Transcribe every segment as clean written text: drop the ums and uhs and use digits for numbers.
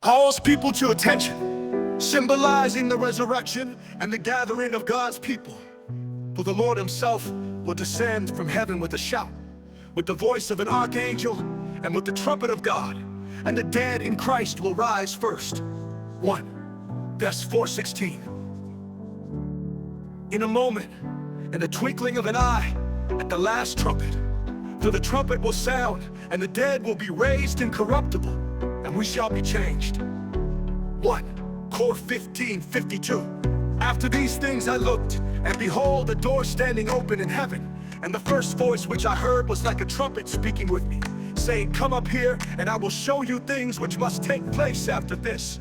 calls people to attention, symbolizing the resurrection and the gathering of God's people. For the Lord himself will descend from heaven with a shout, with the voice of an archangel, and with the trumpet of God, and the dead in Christ will rise first. 1 Thess 4:16. In a moment, in the twinkling of an eye, at the last trumpet, for the trumpet will sound, and the dead will be raised incorruptible, and we shall be changed. 1 Cor 15:52. After these things I looked, and behold, a door standing open in heaven, and the first voice which I heard was like a trumpet speaking with me, saying, Come up here, and I will show you things which must take place after this.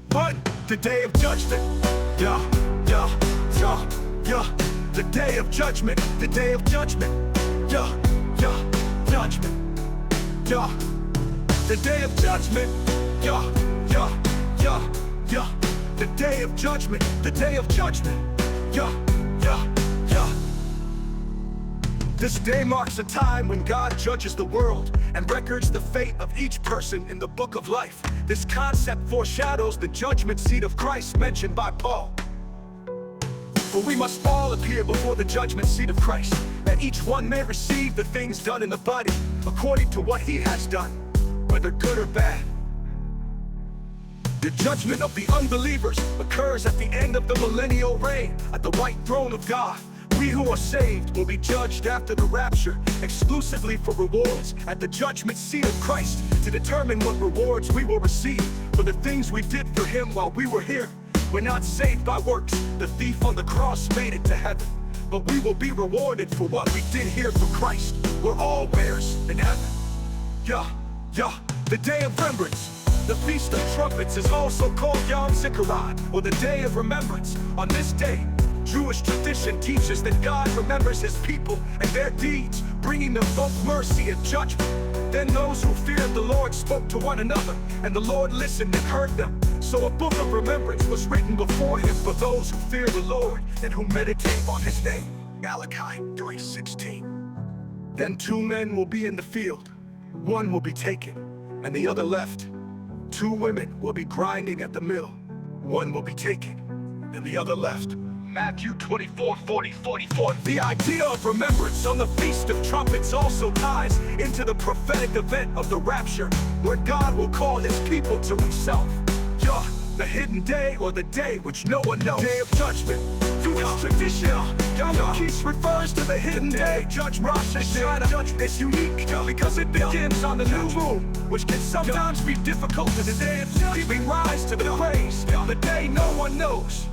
But the day of judgment, the day of judgment, the day of judgment, judgment, the day of judgment, the day of judgment, the day of judgment, This day marks a time when God judges the world and records the fate of each person in the book of life. This concept foreshadows the judgment seat of Christ mentioned by Paul. For we must all appear before the judgment seat of Christ, that each one may receive the things done in the body according to what he has done, whether good or bad. The judgment of the unbelievers occurs at the end of the millennial reign at the white throne of God. We who are saved will be judged after the rapture, exclusively for rewards at the judgment seat of Christ, to determine what rewards we will receive for the things we did for him while we were here. We're not saved by works. The thief on the cross made it to heaven, but we will be rewarded for what we did here for Christ. We're all heirs in heaven. The day of remembrance. The Feast of Trumpets is also called Yom Zikaron, or the Day of Remembrance. On this day, Jewish tradition teaches that God remembers his people and their deeds, bringing them both mercy and judgment. Then those who feared the Lord spoke to one another, and the Lord listened and heard them. So a book of remembrance was written before him for those who fear the Lord and who meditate on his name. Malachi 3:16. Then 2 men will be in the field. One will be taken, and the other left. 2 women will be grinding at the mill. One will be taken, and the other left. Matthew 24:40-44. The idea of remembrance on the Feast of Trumpets also ties into the prophetic event of the rapture, where God will call his people to himself. The hidden day, or the day which no one knows. Day of judgment. Jewish tradition. Yom Kippur refers to the hidden day. Judge Rosh Hashanah is unique because it begins on the new moon, which can sometimes be difficult to the day of giving rise to the praise, the day no one knows.